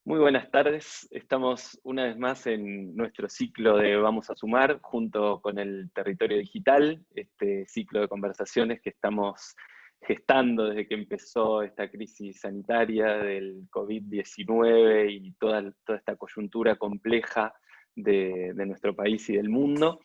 Muy buenas tardes. Estamos una vez más en nuestro ciclo de Vamos a Sumar, junto con el Territorio Digital, este ciclo de conversaciones que estamos gestando desde que empezó esta crisis sanitaria del COVID-19 y toda esta coyuntura compleja de nuestro país y del mundo.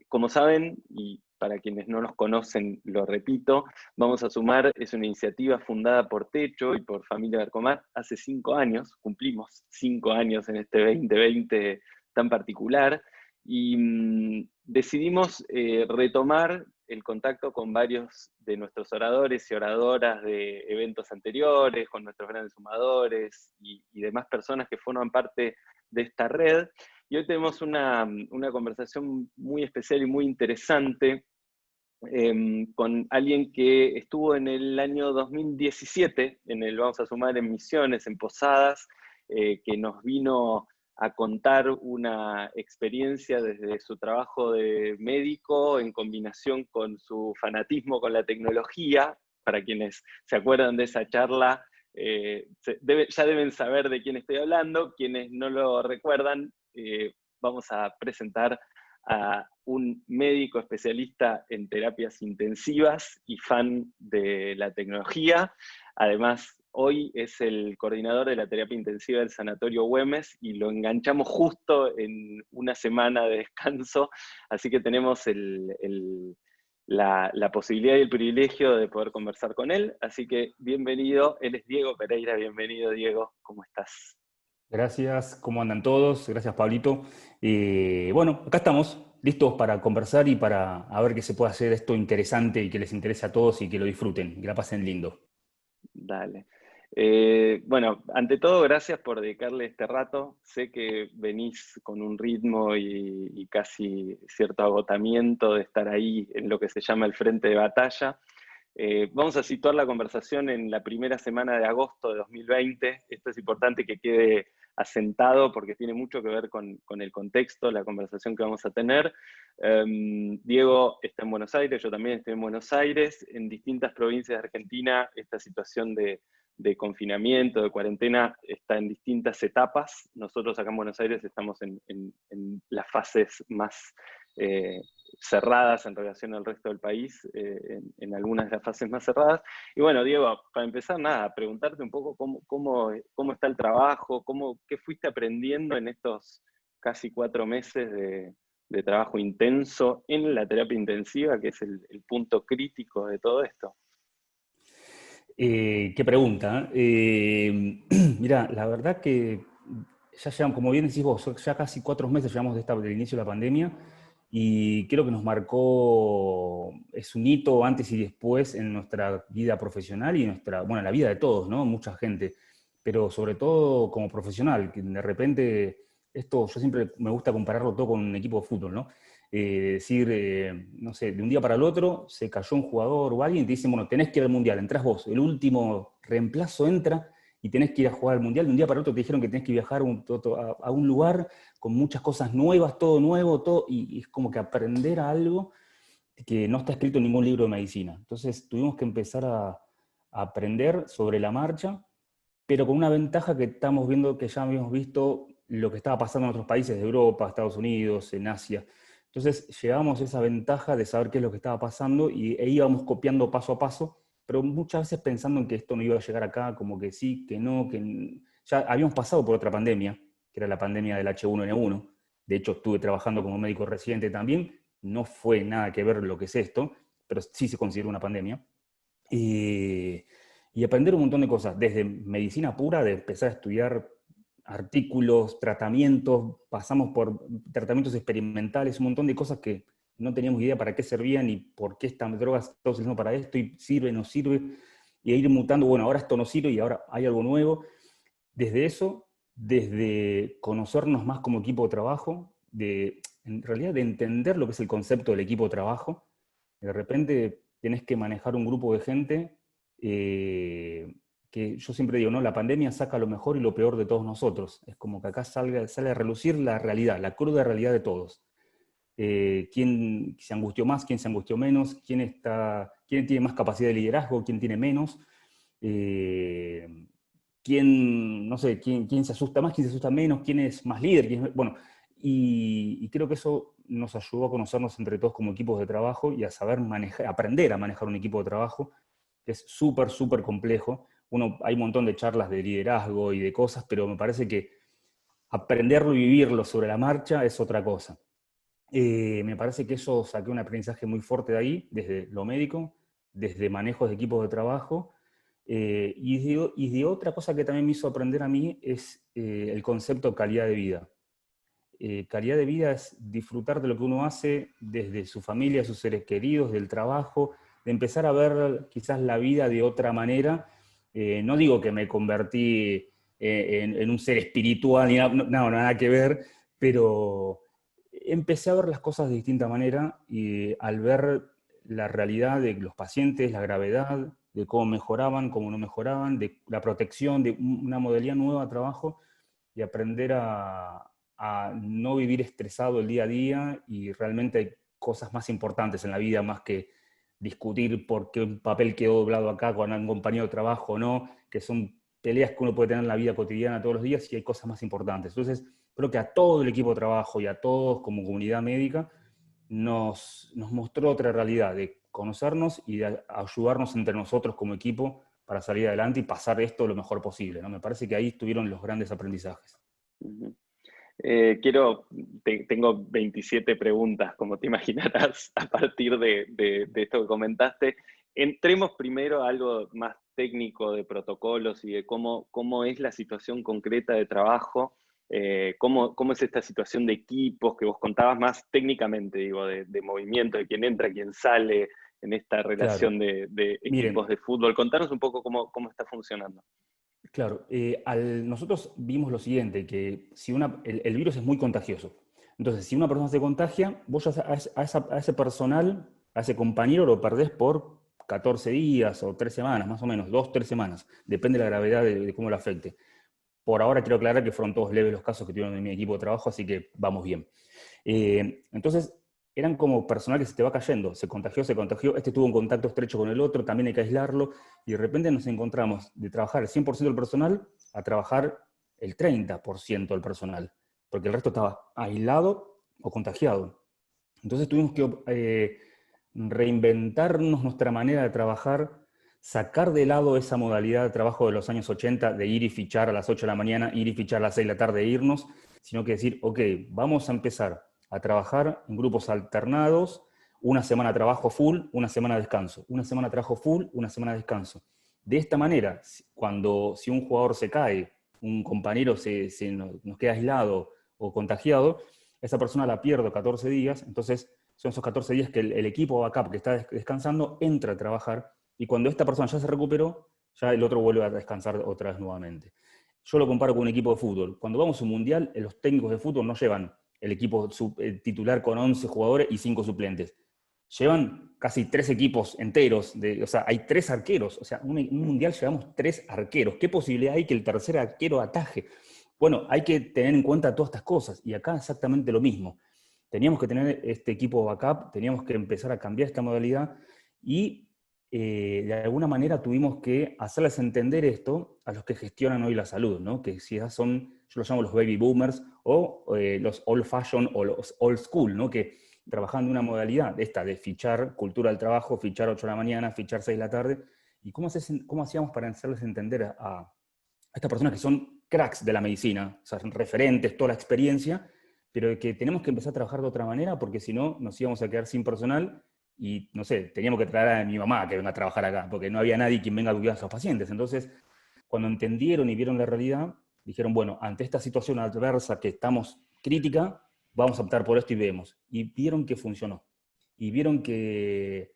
Como saben, y para quienes no nos conocen, lo repito, Vamos a Sumar es una iniciativa fundada por Techo y por Familia Vercomar hace 5 años, cumplimos 5 años en este 2020 tan particular, y decidimos retomar el contacto con varios de nuestros oradores y oradoras de eventos anteriores, con nuestros grandes sumadores y demás personas que forman parte de esta red. Y hoy tenemos una conversación muy especial y muy interesante con alguien que estuvo en el año 2017, en el Vamos a Sumar en Misiones, en Posadas, que nos vino a contar una experiencia desde su trabajo de médico en combinación con su fanatismo con la tecnología. Para quienes se acuerdan de esa charla, ya deben saber de quién estoy hablando. Quienes no lo recuerdan, vamos a presentar a un médico especialista en terapias intensivas y fan de la tecnología. Además, hoy es el coordinador de la terapia intensiva del Sanatorio Güemes y lo enganchamos justo en una semana de descanso, así que tenemos la posibilidad y el privilegio de poder conversar con él. Así que bienvenido, él es Diego Pereira. Bienvenido, Diego, ¿cómo estás? Gracias, ¿cómo andan todos? Gracias, Pablito. Bueno, acá estamos, listos para conversar y para a ver qué se puede hacer esto interesante y que les interese a todos y que lo disfruten, que la pasen lindo. Dale. Bueno, ante todo, gracias por dedicarle este rato. Sé que venís con un ritmo y casi cierto agotamiento de estar ahí en lo que se llama el frente de batalla. Vamos a situar la conversación en la primera semana de agosto de 2020. Esto es importante que quede asentado porque tiene mucho que ver con el contexto, la conversación que vamos a tener. Diego está en Buenos Aires, yo también estoy en Buenos Aires. En distintas provincias de Argentina esta situación de confinamiento, de cuarentena, está en distintas etapas. Nosotros acá en Buenos Aires estamos en las fases más cerradas en relación al resto del país, en algunas de las fases más cerradas. Y bueno, Diego, para empezar, nada, preguntarte un poco cómo está el trabajo, qué fuiste aprendiendo en estos casi 4 meses de trabajo intenso en la terapia intensiva, que es el punto crítico de todo esto. Qué pregunta. Mirá, la verdad que ya llevamos, como bien decís vos, ya casi 4 meses llevamos del inicio de la pandemia y creo que nos marcó, es un hito antes y después en nuestra vida profesional y en bueno, la vida de todos, ¿no? Mucha gente, pero sobre todo como profesional, que de repente, esto yo siempre me gusta compararlo todo con un equipo de fútbol, ¿no? Decir, no sé, de un día para el otro se cayó un jugador o alguien y te dicen, bueno, tenés que ir al Mundial, entrás vos, el último reemplazo entra y tenés que ir a jugar al Mundial. De un día para el otro te dijeron que tenés que viajar a un lugar con muchas cosas nuevas, todo nuevo, todo, y es como que aprender a algo que no está escrito en ningún libro de medicina. Entonces tuvimos que empezar a aprender sobre la marcha, pero con una ventaja que estamos viendo, que ya habíamos visto lo que estaba pasando en otros países de Europa, Estados Unidos, en Asia. Entonces llevábamos esa ventaja de saber qué es lo que estaba pasando e íbamos copiando paso a paso, pero muchas veces pensando en que esto no iba a llegar acá, como que sí, que no, que ya habíamos pasado por otra pandemia, que era la pandemia del H1N1. De hecho, estuve trabajando como médico residente también. No fue nada que ver lo que es esto, pero sí se considera una pandemia. Y aprender un montón de cosas, desde medicina pura, de empezar a estudiar artículos, tratamientos, pasamos por tratamientos experimentales, un montón de cosas que no teníamos idea para qué servían y por qué estas drogas están utilizando para esto y sirve, no sirve, y ir mutando, bueno, ahora esto no sirve y ahora hay algo nuevo. Desde eso, desde conocernos más como equipo de trabajo, en realidad de entender lo que es el concepto del equipo de trabajo. De repente tenés que manejar un grupo de gente que yo siempre digo, ¿no? La pandemia saca lo mejor y lo peor de todos nosotros. Es como que acá sale a relucir la realidad, la cruda realidad de todos. Quién se angustió más, quién se angustió menos, quién tiene más capacidad de liderazgo, quién tiene menos. Eh, no sé, quién se asusta más, quién se asusta menos, quién es más líder, bueno, y creo que eso nos ayudó a conocernos entre todos como equipos de trabajo y a saber manejar, aprender a manejar un equipo de trabajo, que es súper, súper complejo. Hay un montón de charlas de liderazgo y de cosas, pero me parece que aprenderlo y vivirlo sobre la marcha es otra cosa. Me parece que eso saqué un aprendizaje muy fuerte de ahí, desde lo médico, desde manejos de equipos de trabajo, y de otra cosa que también me hizo aprender a mí es el concepto calidad de vida. Calidad de vida es disfrutar de lo que uno hace desde su familia, sus seres queridos, del trabajo, de empezar a ver quizás la vida de otra manera. No digo que me convertí en un ser espiritual, ni nada que ver, pero empecé a ver las cosas de distinta manera y al ver la realidad de los pacientes, la gravedad, de cómo mejoraban, cómo no mejoraban, de la protección, de una modalidad nueva de trabajo y aprender a no vivir estresado el día a día, y realmente hay cosas más importantes en la vida más que discutir por qué un papel quedó doblado acá con un compañero de trabajo o no, que son peleas que uno puede tener en la vida cotidiana todos los días, y hay cosas más importantes. Entonces, creo que a todo el equipo de trabajo y a todos como comunidad médica nos mostró otra realidad de conocernos y de ayudarnos entre nosotros como equipo para salir adelante y pasar esto lo mejor posible, ¿no? Me parece que ahí estuvieron los grandes aprendizajes. Ujú. Tengo 27 preguntas, como te imaginarás, a partir de esto que comentaste. Entremos primero a algo más técnico de protocolos y de cómo es la situación concreta de trabajo, cómo es esta situación de equipos que vos contabas más técnicamente, digo, de movimiento, de quién entra, quién sale en esta Claro. relación de equipos Miren, de fútbol. Contanos un poco cómo está funcionando. claro, nosotros vimos lo siguiente, que si el virus es muy contagioso. Entonces, si una persona se contagia, vos ya a ese personal, a ese compañero lo perdés por 14 días o 3 semanas, más o menos, 2, 3 semanas. Depende de la gravedad de cómo lo afecte. Por ahora quiero aclarar que fueron todos leves los casos que tuvieron en mi equipo de trabajo, así que vamos bien. Entonces, eran como personal que se te va cayendo, se contagió, este tuvo un contacto estrecho con el otro, también hay que aislarlo, y de repente nos encontramos de trabajar el 100% del personal a trabajar el 30% del personal, porque el resto estaba aislado o contagiado. Entonces tuvimos que reinventarnos nuestra manera de trabajar, sacar de lado esa modalidad de trabajo de los años 80, de ir y fichar a las 8 de la mañana, ir y fichar a las 6 de la tarde e irnos, sino que decir, ok, vamos a empezar a trabajar en grupos alternados, una semana trabajo full, una semana descanso, una semana trabajo full, una semana descanso. De esta manera, si un jugador se cae, un compañero nos queda aislado o contagiado, esa persona la pierdo 14 días, entonces son esos 14 días que el equipo backup que está descansando entra a trabajar, y cuando esta persona ya se recuperó, ya el otro vuelve a descansar otra vez nuevamente. Yo lo comparo con un equipo de fútbol. Cuando vamos a un mundial, los técnicos de fútbol no llevan el equipo titular con 11 jugadores y 5 suplentes. Llevan casi 3 equipos enteros, o sea, hay 3 arqueros. O sea, un mundial llevamos 3 arqueros. ¿Qué posibilidad hay que el tercer arquero ataje? Bueno, hay que tener en cuenta todas estas cosas, y acá exactamente lo mismo. Teníamos que tener este equipo backup, teníamos que empezar a cambiar esta modalidad, y de alguna manera tuvimos que hacerles entender esto a los que gestionan hoy la salud, ¿no? Que si ya son, yo los llamo los baby boomers, o los old fashion o los old school, ¿no? Que trabajan de una modalidad esta de fichar cultura del trabajo, fichar 8 de la mañana, fichar 6 de la tarde. ¿Y cómo hacíamos para hacerles entender a estas personas que son cracks de la medicina, o sea, son referentes, toda la experiencia, pero que tenemos que empezar a trabajar de otra manera, porque si no nos íbamos a quedar sin personal y, no sé, teníamos que traer a mi mamá que venga a trabajar acá, porque no había nadie quien venga a cuidar a esos pacientes. Entonces, cuando entendieron y vieron la realidad, dijeron, bueno, ante esta situación adversa que estamos crítica, vamos a optar por esto y vemos. Y vieron que funcionó. Y vieron que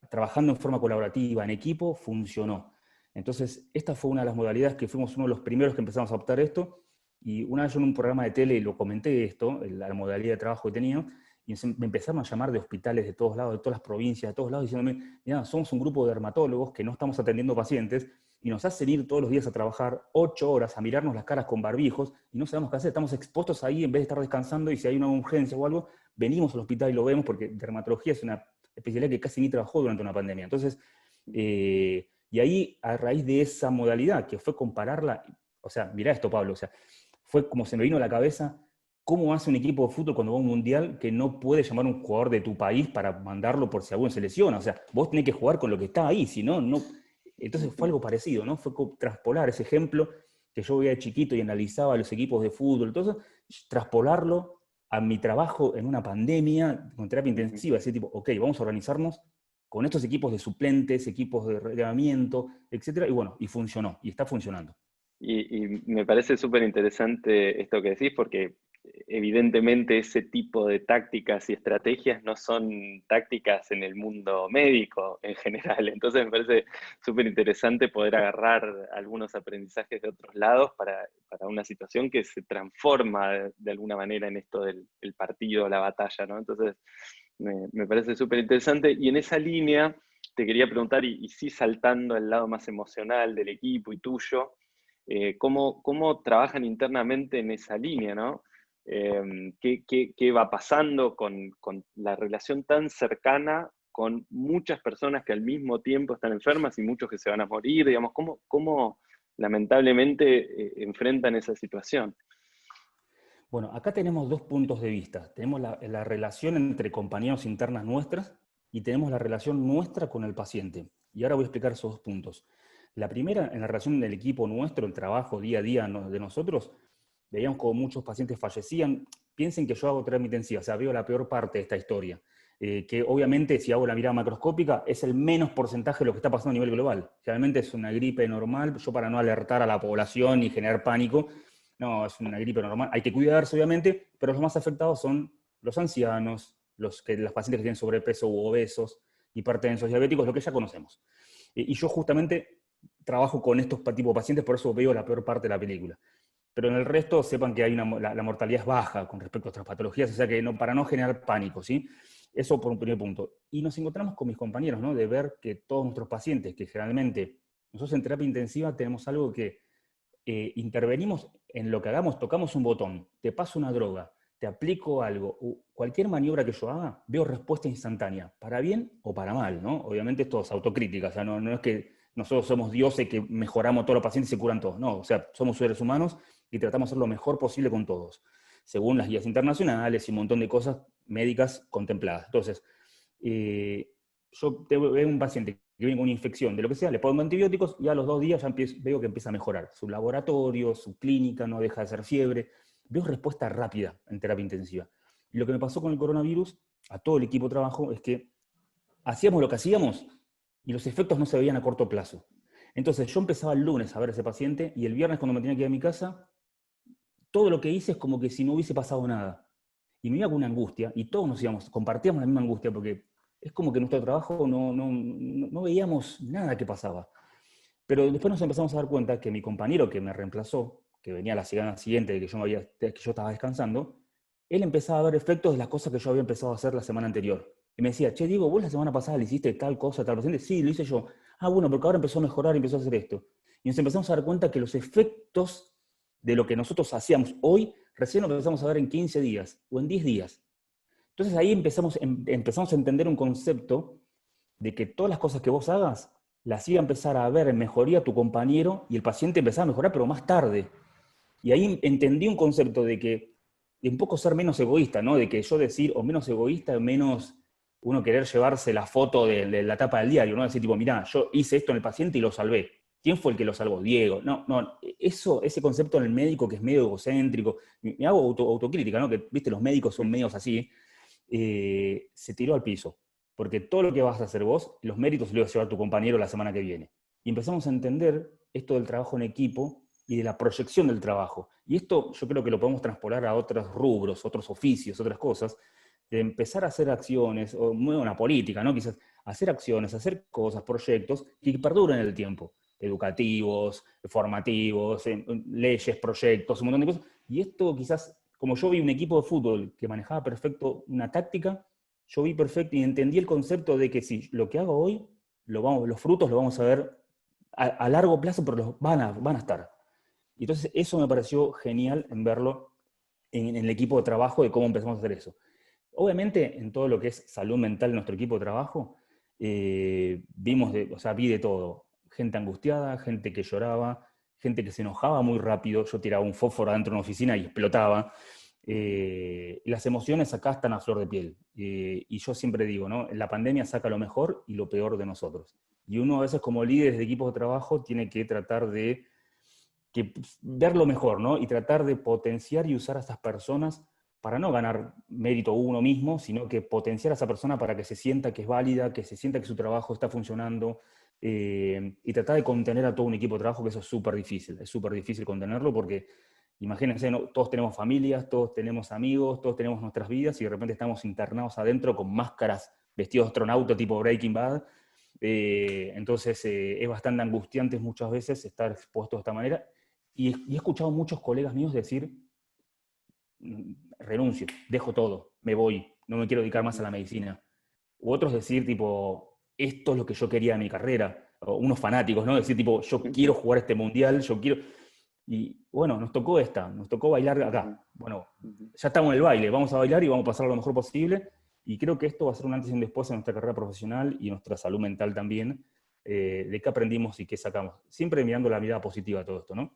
trabajando en forma colaborativa, en equipo, funcionó. Entonces, esta fue una de las modalidades que fuimos uno de los primeros que empezamos a optar esto, y una vez yo en un programa de tele lo comenté esto, la modalidad de trabajo que tenía, y me empezaron a llamar de hospitales de todos lados, de todas las provincias, de todos lados, diciéndome, mira, somos un grupo de dermatólogos que no estamos atendiendo pacientes, y nos hacen ir todos los días a trabajar 8 horas, a mirarnos las caras con barbijos, y no sabemos qué hacer, estamos expuestos ahí en vez de estar descansando, y si hay una urgencia o algo, venimos al hospital y lo vemos, porque dermatología es una especialidad que casi ni trabajó durante una pandemia. Entonces, Y ahí, a raíz de esa modalidad, que fue compararla, o sea, mirá esto, Pablo, o sea, fue como se me vino a la cabeza, ¿cómo hace un equipo de fútbol cuando va a un mundial que no puede llamar a un jugador de tu país para mandarlo por si alguno se lesiona? O sea, vos tenés que jugar con lo que está ahí, si no, no. Entonces fue algo parecido, ¿no? Fue como traspolar ese ejemplo que yo veía de chiquito y analizaba los equipos de fútbol, entonces, traspolarlo a mi trabajo en una pandemia con terapia intensiva, así tipo, ok, vamos a organizarnos con estos equipos de suplentes, equipos de relevamiento, etcétera, y bueno, y funcionó, y está funcionando. Y me parece súper interesante esto que decís, porque evidentemente ese tipo de tácticas y estrategias no son tácticas en el mundo médico en general. Entonces me parece súper interesante poder agarrar algunos aprendizajes de otros lados para una situación que se transforma de alguna manera en esto del partido, la batalla, ¿no? Entonces me parece súper interesante. Y en esa línea te quería preguntar, y sí saltando al lado más emocional del equipo y tuyo, cómo trabajan internamente en esa línea, ¿no? ¿Qué va pasando con la relación tan cercana con muchas personas que al mismo tiempo están enfermas y muchos que se van a morir? Digamos, ¿cómo lamentablemente enfrentan esa situación? Bueno, acá tenemos dos puntos de vista. Tenemos la relación entre compañeros internas nuestras y tenemos la relación nuestra con el paciente. Y ahora voy a explicar esos dos puntos. La primera, en la relación del equipo nuestro, el trabajo día a día de nosotros, veíamos como muchos pacientes fallecían. Piensen que yo hago terapia intensiva, o sea, veo la peor parte de esta historia. Que obviamente, si hago la mirada macroscópica, es el menos porcentaje de lo que está pasando a nivel global. Realmente es una gripe normal. Yo, para no alertar a la población y generar pánico, no, es una gripe normal. Hay que cuidarse, obviamente, pero los más afectados son los ancianos, los pacientes que tienen sobrepeso u obesos, hipertensos, diabéticos, lo que ya conocemos. Y yo justamente trabajo con estos tipos de pacientes, por eso veo la peor parte de la película. Pero en el resto sepan que hay la mortalidad es baja con respecto a otras patologías, o sea que no, para no generar pánico, ¿sí? Eso por un primer punto. Y nos encontramos con mis compañeros, ¿no? De ver que todos nuestros pacientes, que generalmente nosotros en terapia intensiva tenemos algo que intervenimos en lo que hagamos, tocamos un botón, te paso una droga, te aplico algo, cualquier maniobra que yo haga, veo respuesta instantánea, para bien o para mal, ¿no? Obviamente esto es autocrítica, o sea, no es que nosotros somos dioses que mejoramos todos los pacientes y se curan todos, no, o sea, somos seres humanos y tratamos de hacer lo mejor posible con todos, según las guías internacionales y un montón de cosas médicas contempladas. Entonces, yo veo un paciente que viene con una infección de lo que sea, le pongo antibióticos y a los 2 días ya veo que empieza a mejorar. Su laboratorio, su clínica, no deja de ser fiebre. Veo respuesta rápida en terapia intensiva. Y lo que me pasó con el coronavirus, a todo el equipo de trabajo, es que hacíamos lo que hacíamos y los efectos no se veían a corto plazo. Entonces yo empezaba el lunes a ver a ese paciente y el viernes, cuando me tenía que ir a mi casa, todo lo que hice es como que si no hubiese pasado nada. Y me iba con una angustia, y todos nos íbamos, compartíamos la misma angustia, porque es como que en nuestro trabajo no veíamos nada que pasaba. Pero después nos empezamos a dar cuenta que mi compañero que me reemplazó, que venía a la semana siguiente de que yo estaba descansando, él empezaba a ver efectos de las cosas que yo había empezado a hacer la semana anterior. Y me decía, che, Diego, vos la semana pasada le hiciste tal cosa, tal paciente. Sí, lo hice yo. Ah, bueno, porque ahora empezó a mejorar y empezó a hacer esto. Y nos empezamos a dar cuenta que los efectos de lo que nosotros hacíamos hoy, recién lo empezamos a ver en 15 días o en 10 días. Entonces ahí empezamos a entender un concepto de que todas las cosas que vos hagas las iba a empezar a ver en mejoría tu compañero y el paciente empezaba a mejorar, pero más tarde. Y ahí entendí un concepto de un poco ser menos egoísta, ¿no? De que yo decir, o menos egoísta, menos uno querer llevarse la foto de la tapa del diario, ¿no? Decir, tipo, mirá, yo hice esto en el paciente y lo salvé. ¿Quién fue el que lo salvó? Diego. No, ese concepto en el médico que es medio egocéntrico, me hago autocrítica, ¿no? Que, viste, los médicos son medios así, se tiró al piso. Porque todo lo que vas a hacer vos, los méritos los va a llevar tu compañero la semana que viene. Y empezamos a entender esto del trabajo en equipo y de la proyección del trabajo. Y esto yo creo que lo podemos transpolar a otros rubros, otros oficios, otras cosas, de empezar a hacer acciones, o una política, ¿no? Quizás hacer acciones, hacer cosas, proyectos que perduren en el tiempo, educativos, formativos, leyes, proyectos, un montón de cosas. Y esto quizás, como yo vi un equipo de fútbol que manejaba perfecto una táctica, yo vi perfecto y entendí el concepto de que si lo que hago hoy, los frutos los vamos a ver a largo plazo, pero van a estar. Y entonces eso me pareció genial en verlo en el equipo de trabajo, de cómo empezamos a hacer eso. Obviamente, en todo lo que es salud mental en nuestro equipo de trabajo, vi de todo. gente angustiada, gente que lloraba, gente que se enojaba muy rápido. Yo tiraba un fósforo adentro de una oficina y explotaba. Las emociones acá están a flor de piel. Y yo siempre digo, ¿no? La pandemia saca lo mejor y lo peor de nosotros. Y uno a veces como líder de equipos de trabajo tiene que tratar de ver lo mejor, ¿no? Y tratar de potenciar y usar a estas personas para no ganar mérito uno mismo, sino que potenciar a esa persona para que se sienta que es válida, que se sienta que su trabajo está funcionando, y tratar de contener a todo un equipo de trabajo, que eso es súper difícil contenerlo porque imagínense, ¿no? Todos tenemos familias, todos tenemos amigos, todos tenemos nuestras vidas y de repente estamos internados adentro con máscaras, vestidos de astronauta tipo Breaking Bad. Entonces es bastante angustiante muchas veces estar expuesto de esta manera y he escuchado muchos colegas míos decir, renuncio, dejo todo, me voy, no me quiero dedicar más a la medicina. U otros decir, tipo, esto es lo que yo quería en mi carrera. O unos fanáticos, ¿no? Decir, tipo, yo quiero jugar este mundial, yo quiero... Y bueno, nos tocó bailar acá. Bueno, ya estamos en el baile, vamos a bailar y vamos a pasar lo mejor posible. Y creo que esto va a ser un antes y un después en nuestra carrera profesional y en nuestra salud mental también, de qué aprendimos y qué sacamos. Siempre mirando la mirada positiva a todo esto, ¿no?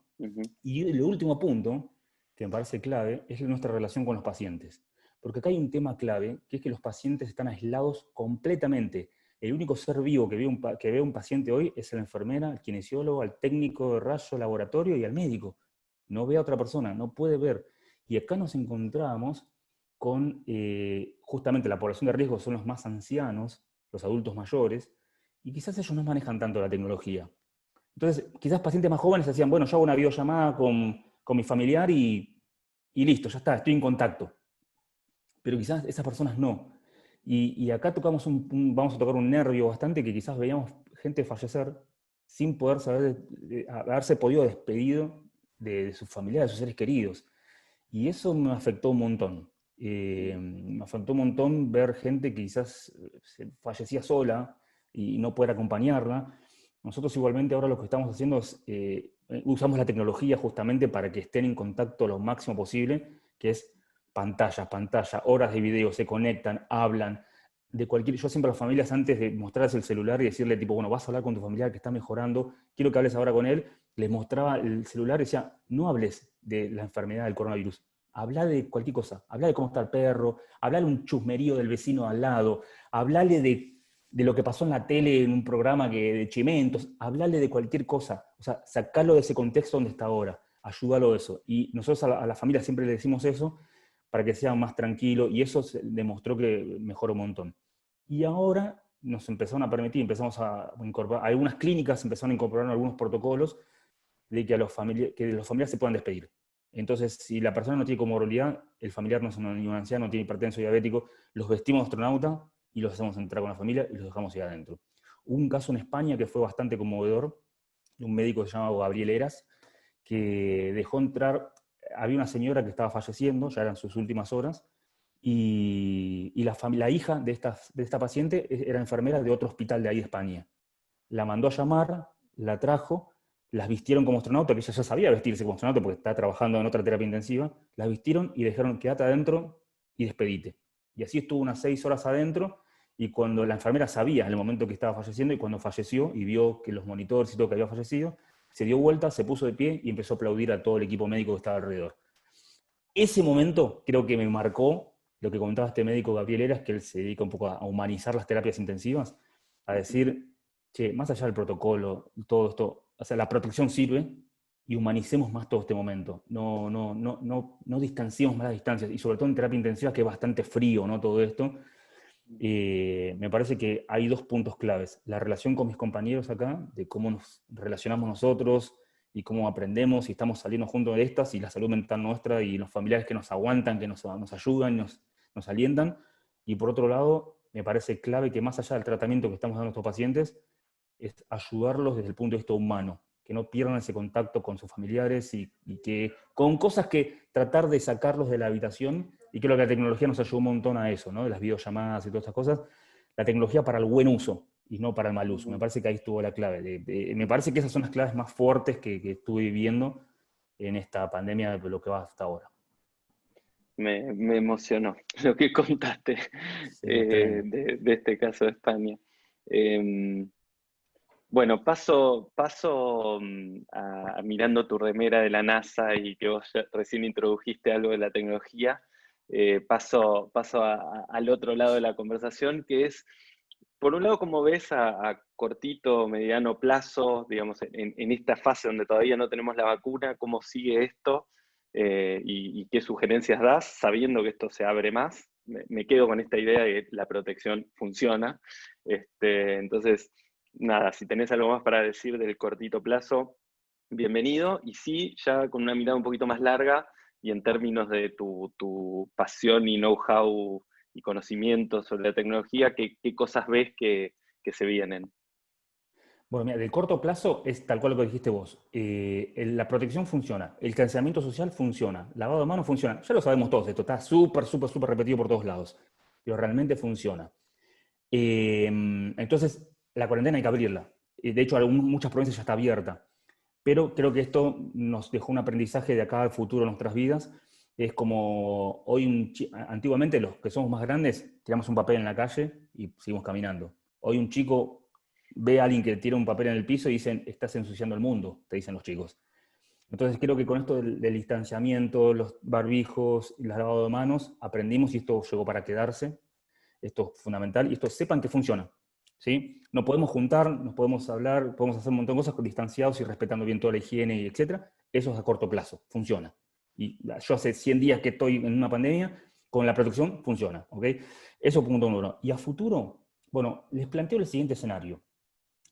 Y el último punto, que me parece clave, es nuestra relación con los pacientes. Porque acá hay un tema clave, que es que los pacientes están aislados completamente. El único ser vivo que ve un paciente hoy es la enfermera, el kinesiólogo, al técnico de rayo, laboratorio y al médico. No ve a otra persona, no puede ver. Y acá nos encontramos con justamente la población de riesgo son los más ancianos, los adultos mayores, y quizás ellos no manejan tanto la tecnología. Entonces, quizás pacientes más jóvenes decían, bueno, yo hago una videollamada con mi familiar y listo, ya está, estoy en contacto. Pero quizás esas personas no. Y acá tocamos vamos a tocar un nervio bastante que quizás veíamos gente fallecer sin poder haberse podido despedido de sus familiares, de sus seres queridos. Y eso me afectó un montón. Me afectó un montón ver gente que quizás fallecía sola y no poder acompañarla. Nosotros igualmente ahora lo que estamos haciendo es, usamos la tecnología justamente para que estén en contacto lo máximo posible, que es pantalla, horas de video, se conectan, hablan, yo siempre a las familias antes de mostrarles el celular y decirle tipo, bueno, vas a hablar con tu familiar que está mejorando, quiero que hables ahora con él, les mostraba el celular y decía, no hables de la enfermedad del coronavirus, habla de cualquier cosa, habla de cómo está el perro, habla de un chusmerío del vecino al lado, hablale de lo que pasó en la tele en un programa de Chimentos, hablarle de cualquier cosa, o sea, sacarlo de ese contexto donde está ahora, ayúdalo a eso. Y nosotros a la familia siempre le decimos eso para que sea más tranquilo, y eso se demostró que mejoró un montón. Y ahora nos empezaron a permitir, empezamos a incorporar, algunas clínicas empezaron a incorporar algunos protocolos de que, que los familiares se puedan despedir. Entonces, si la persona no tiene comorbilidad, el familiar no es ni un anciano, no tiene hipertenso diabético, los vestimos de astronauta y los hacemos entrar con la familia y los dejamos ir adentro. Hubo un caso en España que fue bastante conmovedor, de un médico que se llama Gabriel Heras, que dejó entrar, había una señora que estaba falleciendo, ya eran sus últimas horas, y la hija de esta paciente era enfermera de otro hospital de ahí de España. La mandó a llamar, la trajo, las vistieron como astronauta, que ella ya sabía vestirse como astronauta porque está trabajando en otra terapia intensiva, las vistieron y le dijeron, quédate adentro y despedite. Y así estuvo unas 6 horas adentro, y cuando la enfermera sabía en el momento que estaba falleciendo, y cuando falleció y vio que los monitores y todo que había fallecido, se dio vuelta, se puso de pie y empezó a aplaudir a todo el equipo médico que estaba alrededor. Ese momento creo que me marcó lo que contaba este médico Gabriel Heras, que él se dedica un poco a humanizar las terapias intensivas, a decir, che, más allá del protocolo, todo esto, o sea, la protección sirve y humanicemos más todo este momento. No distanciemos más las distancias, y sobre todo en terapia intensiva, que es bastante frío, ¿no? Todo esto. Me parece que hay dos puntos claves. La relación con mis compañeros acá, de cómo nos relacionamos nosotros y cómo aprendemos y estamos saliendo juntos de estas, y la salud mental nuestra y los familiares que nos aguantan, que nos ayudan, nos alientan. Y por otro lado, me parece clave que más allá del tratamiento que estamos dando a nuestros pacientes, es ayudarlos desde el punto de vista humano, que no pierdan ese contacto con sus familiares y que con cosas que tratar de sacarlos de la habitación, y creo que la tecnología nos ayudó un montón a eso, ¿no? De las videollamadas y todas estas cosas, la tecnología para el buen uso y no para el mal uso. Me parece que ahí estuvo la clave. Me parece que esas son las claves más fuertes que estuve viviendo en esta pandemia de lo que va hasta ahora. Me emocionó lo que contaste Sí, es tremendo. de este caso de España. Bueno, paso mirando tu remera de la NASA y que vos recién introdujiste algo de la tecnología, paso al otro lado de la conversación, que es, por un lado, ¿cómo ves a cortito, mediano plazo, digamos, en esta fase donde todavía no tenemos la vacuna, cómo sigue esto y qué sugerencias das, sabiendo que esto se abre más? Me quedo con esta idea de que la protección funciona. Entonces, nada, si tenés algo más para decir del cortito plazo, bienvenido. Y sí, ya con una mirada un poquito más larga y en términos de tu pasión y know-how y conocimiento sobre la tecnología, ¿qué cosas ves que se vienen? Bueno, mira, de corto plazo es tal cual lo que dijiste vos. La protección funciona, el distanciamiento social funciona, lavado de manos funciona. Ya lo sabemos todos, esto está súper, súper, súper repetido por todos lados, pero realmente funciona. Entonces, la cuarentena hay que abrirla. De hecho, muchas provincias ya está abierta. Pero creo que esto nos dejó un aprendizaje de acá al futuro en nuestras vidas. Es como hoy, antiguamente los que somos más grandes, tiramos un papel en la calle y seguimos caminando. Hoy un chico ve a alguien que tira un papel en el piso y dicen, estás ensuciando el mundo, te dicen los chicos. Entonces creo que con esto del distanciamiento, los barbijos y el lavado de manos, aprendimos y esto llegó para quedarse. Esto es fundamental y esto sepan que funciona. ¿Sí? No podemos juntar, nos podemos hablar, podemos hacer un montón de cosas distanciados y respetando bien toda la higiene, etc. Eso es a corto plazo, funciona. Y yo hace 100 días que estoy en una pandemia, con la protección funciona. ¿Okay? Eso punto uno. Y a futuro, bueno, les planteo el siguiente escenario.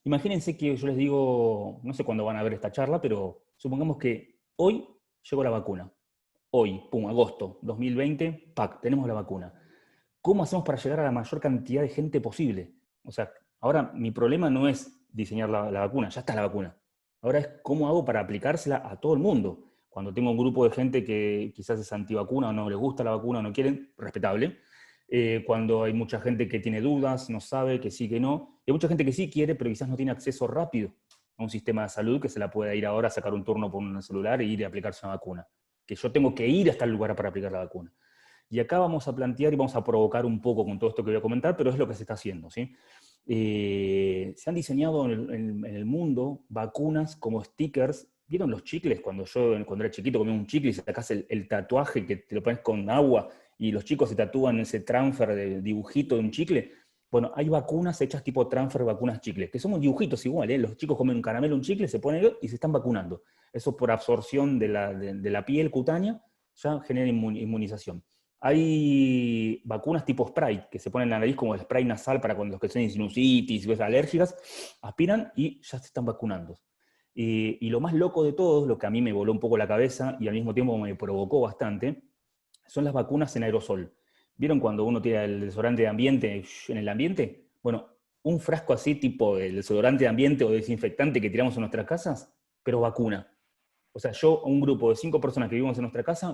Imagínense que yo les digo, no sé cuándo van a ver esta charla, pero supongamos que hoy llegó la vacuna. Hoy, pum, agosto 2020, ¡pac!, tenemos la vacuna. ¿Cómo hacemos para llegar a la mayor cantidad de gente posible? O sea, ahora mi problema no es diseñar la vacuna, ya está la vacuna. Ahora es cómo hago para aplicársela a todo el mundo. Cuando tengo un grupo de gente que quizás es antivacuna o no les gusta la vacuna o no quieren, respetable. Cuando hay mucha gente que tiene dudas, no sabe, que sí, que no. Hay mucha gente que sí quiere, pero quizás no tiene acceso rápido a un sistema de salud que se la pueda ir ahora a sacar un turno por un celular e ir a aplicarse una vacuna. Que yo tengo que ir hasta el lugar para aplicar la vacuna. Y acá vamos a plantear y vamos a provocar un poco con todo esto que voy a comentar, pero es lo que se está haciendo. ¿Sí? Se han diseñado en el mundo vacunas como stickers. ¿Vieron los chicles? Cuando era chiquito comía un chicle y sacás el tatuaje que te lo pones con agua y los chicos se tatúan ese transfer de dibujito de un chicle. Bueno, hay vacunas hechas tipo transfer, vacunas chicles, que son dibujitos igual, ¿eh? Los chicos comen un caramelo, un chicle, se ponen y se están vacunando. Eso por absorción de la piel cutánea ya genera inmunización. Hay vacunas tipo spray que se ponen en la nariz como el spray nasal para cuando los que tienen sinusitis y cosas alérgicas, aspiran y ya se están vacunando. Y lo más loco de todo, lo que a mí me voló un poco la cabeza y al mismo tiempo me provocó bastante, son las vacunas en aerosol. ¿Vieron cuando uno tira el desodorante de ambiente en el ambiente? Bueno, un frasco así tipo el desodorante de ambiente o desinfectante que tiramos en nuestras casas, pero vacuna. O sea, yo, un grupo de 5 personas que vivimos en nuestra casa,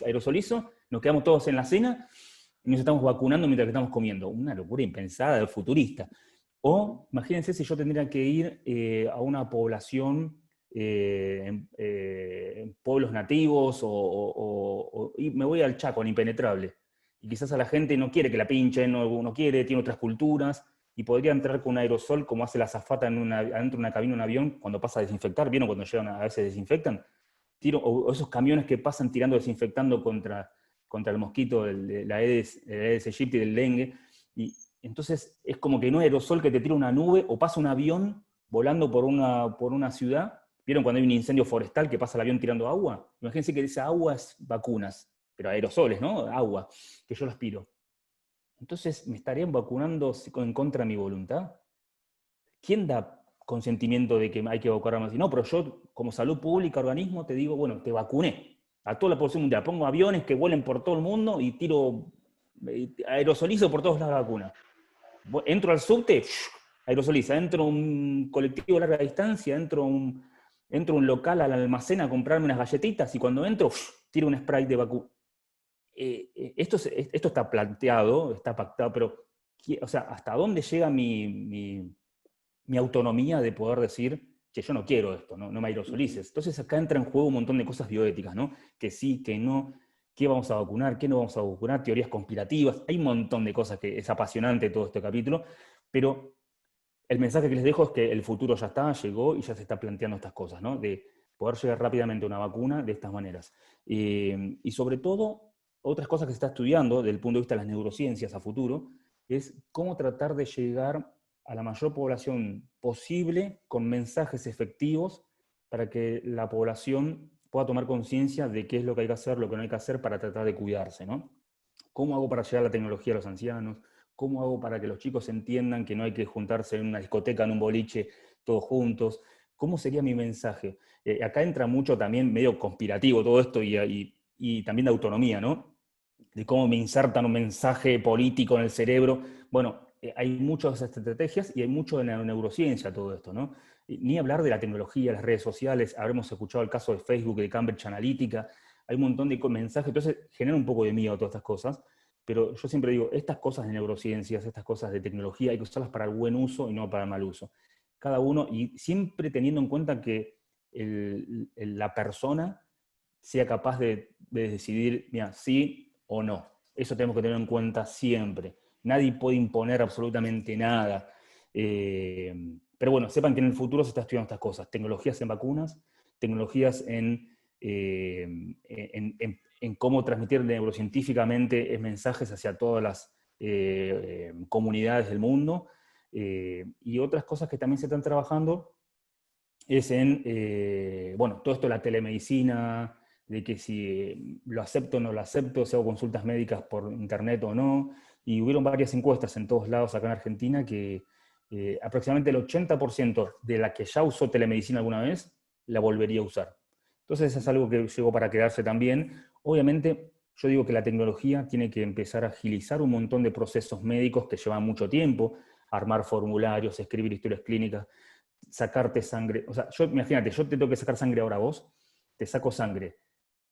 aerosolizo, nos quedamos todos en la cena y nos estamos vacunando mientras que estamos comiendo. Una locura impensada, futurista. O imagínense si yo tendría que ir a una población, en pueblos nativos, y me voy al Chaco, al impenetrable. Y quizás a la gente no quiere que la pinchen, no quiere, tiene otras culturas, y podría entrar con un aerosol como hace la azafata adentro de una cabina de un avión cuando pasa a desinfectar. ¿Vieron cuando llegan a veces desinfectan? O esos camiones que pasan tirando desinfectando contra el mosquito, la Aedes aegypti, del dengue. Y entonces es como que no hay aerosol que te tira una nube o pasa un avión volando por una ciudad. ¿Vieron cuando hay un incendio forestal que pasa el avión tirando agua? Imagínense que esa agua es vacunas, pero aerosoles, ¿no? Agua, que yo lo aspiro. Entonces, ¿me estarían vacunando en contra de mi voluntad? ¿Quién da consentimiento de que hay que vacunarme así? No, pero yo, como salud pública, organismo, te digo, bueno, te vacuné a toda la población mundial. Pongo aviones que vuelen por todo el mundo y tiro, aerosolizo por todos lados la vacuna. Entro al subte, aerosoliza. Entro a un colectivo de larga distancia, entro a un local, al almacén a comprarme unas galletitas y cuando entro, tiro un spray de vacuna. Esto está planteado, está pactado, pero, o sea, ¿hasta dónde llega mi autonomía de poder decir que yo no quiero esto, no me aerosolices? Entonces acá entra en juego un montón de cosas bioéticas, ¿no? Que sí, que no, qué vamos a vacunar, qué no vamos a vacunar, teorías conspirativas, hay un montón de cosas que es apasionante todo este capítulo, pero el mensaje que les dejo es que el futuro ya está, llegó y ya se está planteando estas cosas, ¿no? De poder llegar rápidamente a una vacuna de estas maneras. Y sobre todo, otras cosas que se está estudiando desde el punto de vista de las neurociencias a futuro, es cómo tratar de llegar a la mayor población posible con mensajes efectivos para que la población pueda tomar conciencia de qué es lo que hay que hacer, lo que no hay que hacer para tratar de cuidarse, ¿no? ¿Cómo hago para llegar la tecnología a los ancianos? ¿Cómo hago para que los chicos entiendan que no hay que juntarse en una discoteca, en un boliche, todos juntos? ¿Cómo sería mi mensaje? Acá entra mucho también medio conspirativo todo esto y también de autonomía, ¿no? De cómo me insertan un mensaje político en el cerebro. Bueno, hay muchas estrategias y hay mucho de neurociencia todo esto, ¿no? Ni hablar de la tecnología, las redes sociales, habremos escuchado el caso de Facebook, de Cambridge Analytica, hay un montón de mensajes, entonces genera un poco de miedo todas estas cosas, pero yo siempre digo, estas cosas de neurociencias, estas cosas de tecnología, hay que usarlas para el buen uso y no para el mal uso. Cada uno, y siempre teniendo en cuenta que la persona sea capaz de decidir, mira, sí o no. Eso tenemos que tener en cuenta siempre. Nadie puede imponer absolutamente nada. Pero bueno, sepan que en el futuro se está estudiando estas cosas. Tecnologías en vacunas, tecnologías en cómo transmitir neurocientíficamente mensajes hacia todas las comunidades del mundo. Y otras cosas que también se están trabajando es en, bueno, todo esto de la telemedicina, de que si lo acepto o no lo acepto, si hago consultas médicas por internet o no, y hubieron varias encuestas en todos lados acá en Argentina que aproximadamente el 80% de la que ya usó telemedicina alguna vez, la volvería a usar. Entonces es algo que llegó para quedarse también. Obviamente, yo digo que la tecnología tiene que empezar a agilizar un montón de procesos médicos que llevan mucho tiempo, armar formularios, escribir historias clínicas, sacarte sangre. O sea, imagínate, yo te tengo que sacar sangre ahora a vos, te saco sangre,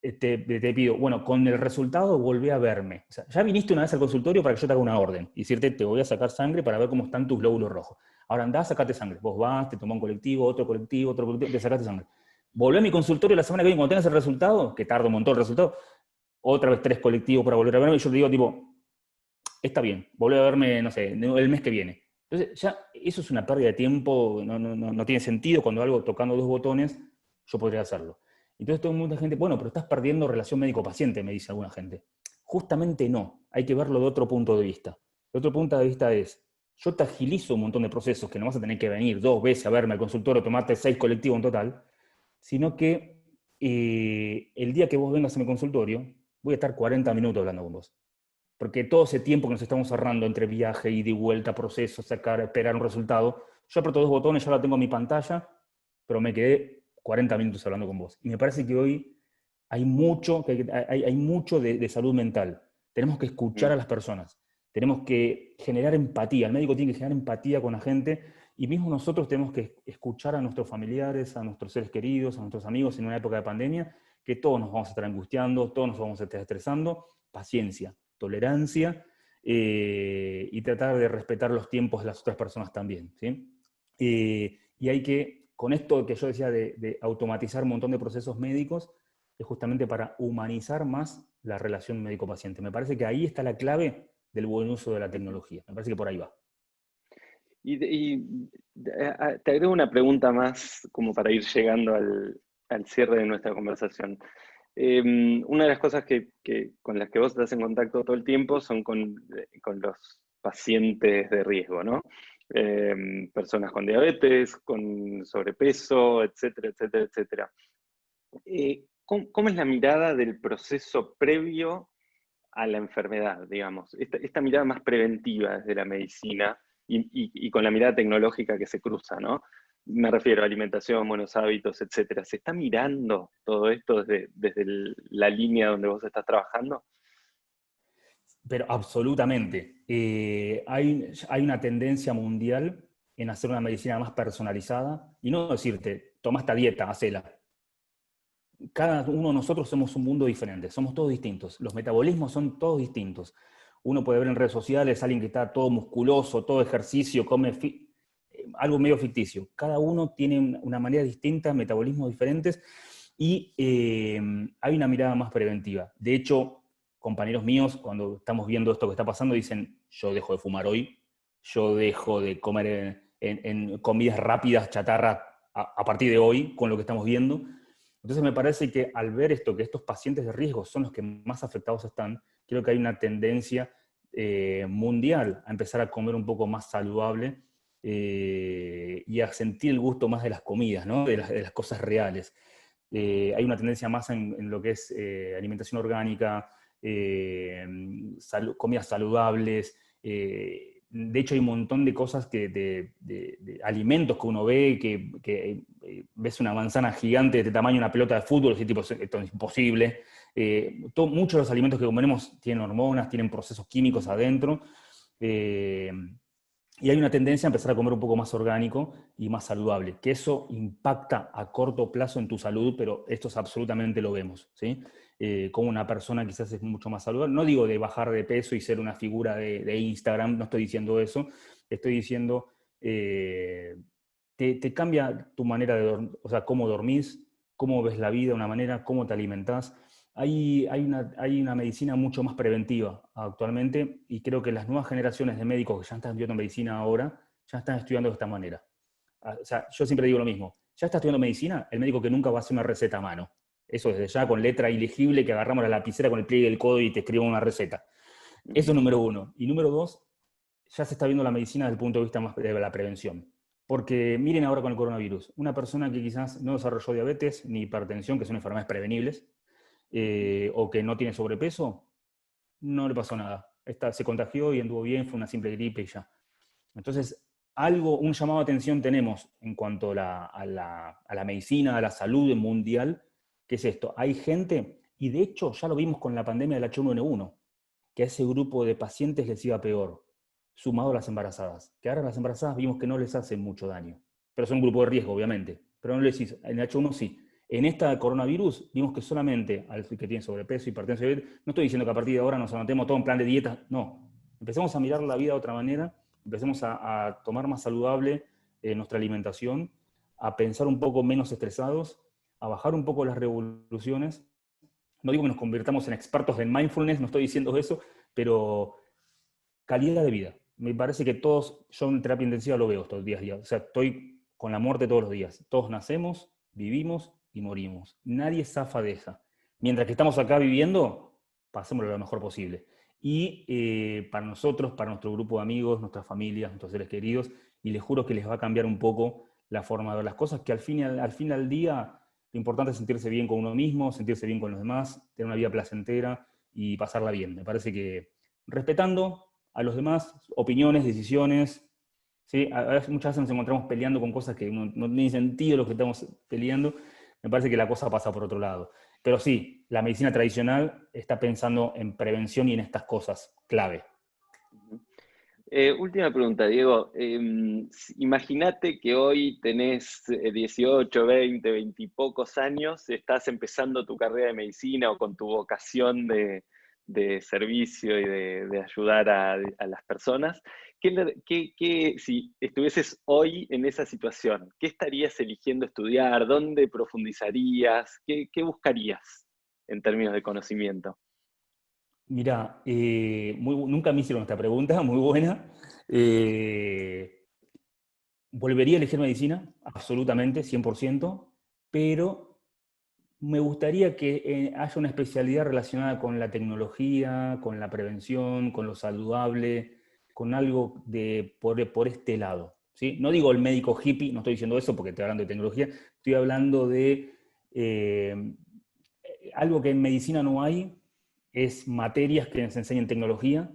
te pido, bueno, con el resultado volvé a verme. O sea, ya viniste una vez al consultorio para que yo te haga una orden y decirte, te voy a sacar sangre para ver cómo están tus glóbulos rojos. Ahora andás, sacate sangre. Vos vas, te tomás un colectivo, otro colectivo, te sacaste sangre. Volvé a mi consultorio la semana que viene cuando tengas el resultado, que tarda un montón el resultado, otra vez 3 colectivos para volver a verme, y yo te digo, tipo, está bien, volvé a verme, no sé, el mes que viene. Entonces, ya eso es una pérdida de tiempo, no tiene sentido. Cuando algo tocando 2 botones, yo podría hacerlo. Entonces, toda mucha gente, bueno, pero estás perdiendo relación médico-paciente, me dice alguna gente. Justamente no, hay que verlo de otro punto de vista. De otro punto de vista es, yo te agilizo un montón de procesos que no vas a tener que venir 2 veces a verme al consultorio, tomarte 6 colectivos en total, sino que el día que vos vengas a mi consultorio, voy a estar 40 minutos hablando con vos. Porque todo ese tiempo que nos estamos ahorrando entre viaje, ida y vuelta, proceso, sacar, esperar un resultado, yo aprieto 2 botones, ya la tengo en mi pantalla, pero me quedé 40 minutos hablando con vos. Y me parece que hoy hay mucho, hay mucho de salud mental. Tenemos que escuchar a las personas, tenemos que generar empatía. El médico tiene que generar empatía con la gente y mismo nosotros tenemos que escuchar a nuestros familiares, a nuestros seres queridos, a nuestros amigos en una época de pandemia, que todos nos vamos a estar angustiando, todos nos vamos a estar estresando. Paciencia, tolerancia y tratar de respetar los tiempos de las otras personas también, ¿sí? Y hay que, con esto que yo decía de automatizar un montón de procesos médicos, es justamente para humanizar más la relación médico-paciente. Me parece que ahí está la clave del buen uso de la tecnología. Me parece que por ahí va. Te agrego una pregunta más como para ir llegando al cierre de nuestra conversación. Una de las cosas con las que vos estás en contacto todo el tiempo son con los pacientes de riesgo, ¿no? Personas con diabetes, con sobrepeso, etcétera, etcétera, etcétera. ¿Cómo es la mirada del proceso previo a la enfermedad, digamos? Esta mirada más preventiva desde la medicina y con la mirada tecnológica que se cruza, ¿no? Me refiero a alimentación, buenos hábitos, etcétera. ¿Se está mirando todo esto desde la línea donde vos estás trabajando? Pero absolutamente. Hay una tendencia mundial en hacer una medicina más personalizada y no decirte, toma esta dieta, hacela. Cada uno de nosotros somos un mundo diferente, somos todos distintos. Los metabolismos son todos distintos. Uno puede ver en redes sociales a alguien que está todo musculoso, todo ejercicio, come algo medio ficticio. Cada uno tiene una manera distinta, metabolismos diferentes, y hay una mirada más preventiva. De hecho, compañeros míos, cuando estamos viendo esto que está pasando, dicen, yo dejo de fumar hoy, yo dejo de comer en comidas rápidas, chatarra, a partir de hoy, con lo que estamos viendo. Entonces me parece que al ver esto, que estos pacientes de riesgo son los que más afectados están, creo que hay una tendencia mundial a empezar a comer un poco más saludable y a sentir el gusto más de las comidas, ¿no? De las cosas reales. Hay una tendencia más en lo que es alimentación orgánica, comidas saludables. De hecho, hay un montón de cosas, de alimentos que uno ve, que ves una manzana gigante de tamaño de una pelota de fútbol, y tipo, esto es imposible. Muchos de los alimentos que comemos tienen hormonas, tienen procesos químicos adentro. Y hay una tendencia a empezar a comer un poco más orgánico y más saludable, que eso impacta a corto plazo en tu salud, pero esto es absolutamente lo vemos, ¿sí? Como una persona quizás es mucho más saludable. No digo de bajar de peso y ser una figura de Instagram, no estoy diciendo eso, estoy diciendo, te cambia tu manera de dormir, o sea, cómo dormís, cómo ves la vida de una manera, cómo te alimentás. Hay una medicina mucho más preventiva actualmente y creo que las nuevas generaciones de médicos que ya están estudiando medicina ahora, ya están estudiando de esta manera. O sea, yo siempre digo lo mismo, ya está estudiando medicina el médico que nunca va a hacer una receta a mano. Eso desde ya con letra ilegible que agarramos la lapicera con el pliegue del codo y te escribimos una receta. Eso es número uno. Y número dos, ya se está viendo la medicina desde el punto de vista más de la prevención. Porque miren ahora con el coronavirus, una persona que quizás no desarrolló diabetes ni hipertensión, que son enfermedades prevenibles, o que no tiene sobrepeso, no le pasó nada. Se contagió y anduvo bien, fue una simple gripe y ya. Entonces, un llamado de atención tenemos en cuanto a la medicina, a la salud mundial, que es esto. Hay gente, y de hecho ya lo vimos con la pandemia del H1N1, que a ese grupo de pacientes les iba peor, sumado a las embarazadas. Que ahora las embarazadas vimos que no les hace mucho daño. Pero son un grupo de riesgo, obviamente. Pero no les hizo. En el H1 sí. En esta coronavirus vimos que solamente al que tiene sobrepeso, hipertensión, no estoy diciendo que a partir de ahora nos anotemos todo en plan de dieta, no. Empecemos a mirar la vida de otra manera, empecemos a tomar más saludable nuestra alimentación, a pensar un poco menos estresados, a bajar un poco las revoluciones. No digo que nos convirtamos en expertos en mindfulness, no estoy diciendo eso, pero calidad de vida. Me parece que todos, yo en terapia intensiva lo veo estos días. O sea, estoy con la muerte todos los días. Todos nacemos, vivimos y morimos. Nadie zafa de esa. Mientras que estamos acá viviendo, pasémoslo lo mejor posible. Y para nosotros, para nuestro grupo de amigos, nuestras familias, nuestros seres queridos, y les juro que les va a cambiar un poco la forma de ver las cosas, que al fin al día lo importante es sentirse bien con uno mismo, sentirse bien con los demás, tener una vida placentera y pasarla bien. Me parece que respetando a los demás, opiniones, decisiones, ¿sí? Muchas veces nos encontramos peleando con cosas que no tienen sentido lo que estamos peleando. Me parece que la cosa pasa por otro lado. Pero sí, la medicina tradicional está pensando en prevención y en estas cosas clave. Última pregunta, Diego. Imagínate que hoy tenés 18, 20, 20 y pocos años, estás empezando tu carrera de medicina o con tu vocación de servicio y de ayudar a las personas. Si estuvieses hoy en esa situación, ¿qué estarías eligiendo estudiar? ¿Dónde profundizarías? ¿Qué buscarías en términos de conocimiento? Mira, nunca me hicieron esta pregunta, muy buena. Volvería a elegir medicina, absolutamente, 100%, pero me gustaría que haya una especialidad relacionada con la tecnología, con la prevención, con lo saludable, con algo por este lado. ¿Sí? No digo el médico hippie, no estoy diciendo eso porque estoy hablando de tecnología, estoy hablando de algo que en medicina no hay, es materias que nos enseñen tecnología,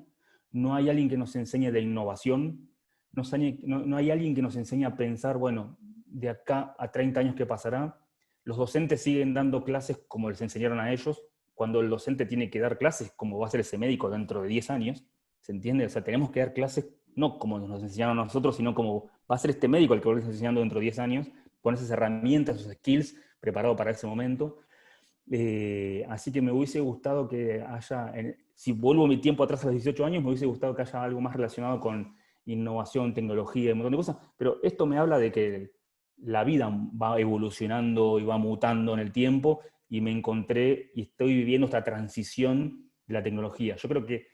no hay alguien que nos enseñe de innovación, no hay alguien que nos enseñe a pensar, bueno, de acá a 30 años qué pasará. Los docentes siguen dando clases como les enseñaron a ellos, cuando el docente tiene que dar clases como va a ser ese médico dentro de 10 años, ¿se entiende? O sea, tenemos que dar clases no como nos enseñaron a nosotros, sino como va a ser este médico al que vos le estás enseñando dentro de 10 años, con esas herramientas, esos skills preparados para ese momento. Así que me hubiese gustado que haya, si vuelvo mi tiempo atrás a los 18 años, me hubiese gustado que haya algo más relacionado con innovación, tecnología y un montón de cosas, pero esto me habla de que la vida va evolucionando y va mutando en el tiempo y me encontré y estoy viviendo esta transición de la tecnología. Yo creo que,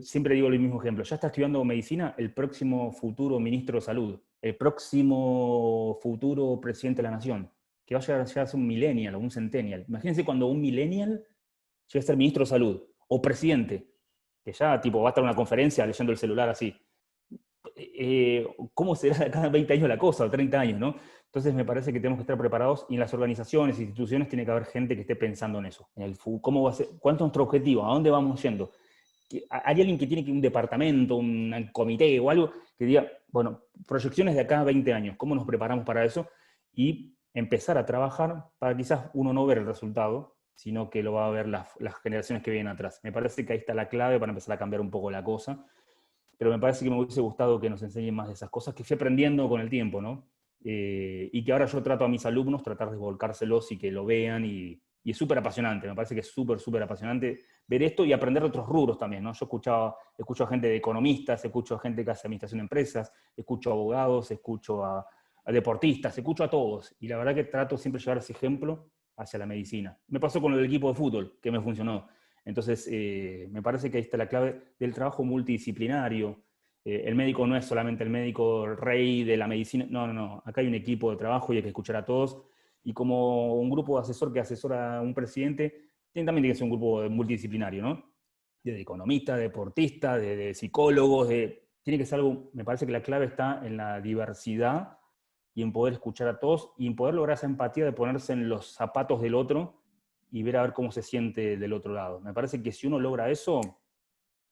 siempre digo el mismo ejemplo, ya está estudiando medicina el próximo futuro ministro de salud. el próximo futuro presidente de la nación, que va a llegar a ser un millennial o un centennial. Imagínense cuando un millennial llega a ser ministro de salud o presidente, que ya tipo va a estar en una conferencia leyendo el celular así. ¿Cómo será de cada 20 años la cosa, o 30 años, ¿no? Entonces me parece que tenemos que estar preparados y en las organizaciones, instituciones, tiene que haber gente que esté pensando en eso, en cómo va a ser, cuál es nuestro objetivo, a dónde vamos yendo. Hay alguien que tiene un departamento, un comité o algo que diga, bueno, proyecciones de acá a 20 años, ¿cómo nos preparamos para eso? Y empezar a trabajar para quizás uno no ver el resultado, sino que lo va a ver las generaciones que vienen atrás. Me parece que ahí está la clave para empezar a cambiar un poco la cosa, pero me parece que me hubiese gustado que nos enseñen más de esas cosas que fui aprendiendo con el tiempo, ¿no? Y que ahora yo trato a mis alumnos tratar de volcárselos y que lo vean, y es súper apasionante, me parece que es súper, súper apasionante ver esto y aprender de otros rubros también, ¿no? Yo escucho a gente de economistas, escucho a gente que hace administración de empresas, escucho a abogados, escucho a deportistas, escucho a todos, y la verdad que trato siempre de llevar ese ejemplo hacia la medicina. Me pasó con el equipo de fútbol, que me funcionó. Entonces, me parece que ahí está la clave del trabajo multidisciplinario. El médico no es solamente el médico rey de la medicina, no, no, no. Acá hay un equipo de trabajo y hay que escuchar a todos. Y como un grupo de asesor que asesora a un presidente, también tiene que ser un grupo multidisciplinario, ¿no? De economistas, de deportistas, de psicólogos, tiene que ser algo, me parece que la clave está en la diversidad y en poder escuchar a todos y en poder lograr esa empatía de ponerse en los zapatos del otro y ver a ver cómo se siente del otro lado. Me parece que si uno logra eso,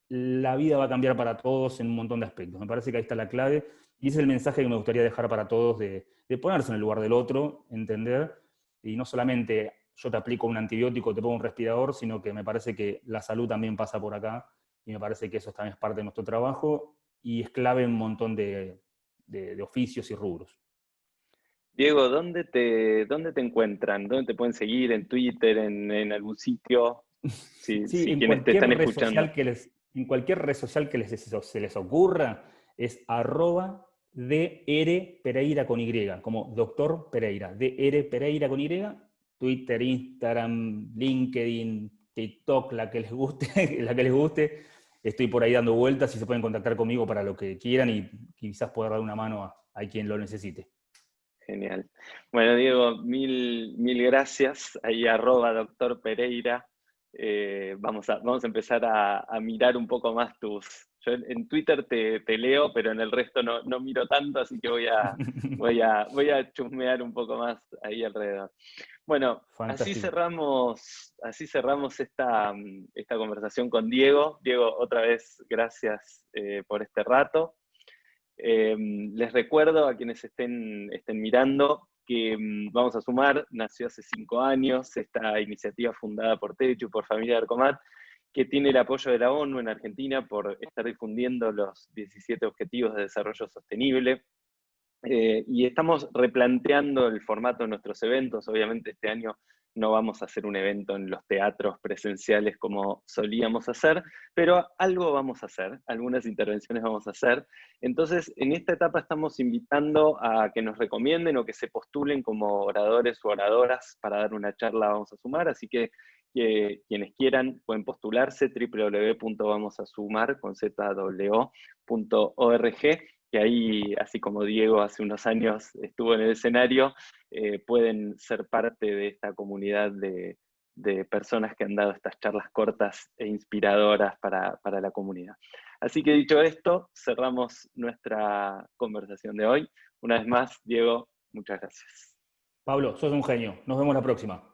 la vida va a cambiar para todos en un montón de aspectos. Me parece que ahí está la clave y ese es el mensaje que me gustaría dejar para todos de ponerse en el lugar del otro, entender, y no solamente yo te aplico un antibiótico, te pongo un respirador, sino que me parece que la salud también pasa por acá y me parece que eso también es parte de nuestro trabajo y es clave en un montón de oficios y rubros. Diego, ¿dónde te encuentran? ¿Dónde te pueden seguir? ¿En Twitter? ¿En algún sitio? Sí, Si quienes te están escuchando. en cualquier red social que se les ocurra, es @Dr. Pereira con Y, como doctor Pereira, Dr. Pereira con Y, Twitter, Instagram, LinkedIn, TikTok, la que les guste, la que les guste. Estoy por ahí dando vueltas y se pueden contactar conmigo para lo que quieran y quizás poder dar una mano a quien lo necesite. Genial. Bueno, Diego, mil gracias. Ahí @doctor Pereira. Vamos a empezar a mirar un poco más tus. Yo en Twitter te leo, pero en el resto no miro tanto, así que voy a chusmear un poco más ahí alrededor. Bueno, Fantástico. así cerramos esta conversación con Diego. Diego, otra vez, gracias por este rato. Les recuerdo a quienes estén mirando que Vamos a Sumar nació hace 5 años, esta iniciativa fundada por Techu, por Familia Arcomat, que tiene el apoyo de la ONU en Argentina por estar difundiendo los 17 Objetivos de Desarrollo Sostenible. Y estamos replanteando el formato de nuestros eventos. Obviamente este año no vamos a hacer un evento en los teatros presenciales como solíamos hacer, pero algo vamos a hacer, algunas intervenciones vamos a hacer. Entonces, en esta etapa estamos invitando a que nos recomienden o que se postulen como oradores o oradoras para dar una charla Vamos a Sumar, así que quienes quieran pueden postularse www.vamosasumar.org, que ahí, así como Diego hace unos años estuvo en el escenario, pueden ser parte de esta comunidad de personas que han dado estas charlas cortas e inspiradoras para la comunidad. Así que dicho esto, cerramos nuestra conversación de hoy. Una vez más, Diego, muchas gracias. Pablo, sos un genio. Nos vemos la próxima.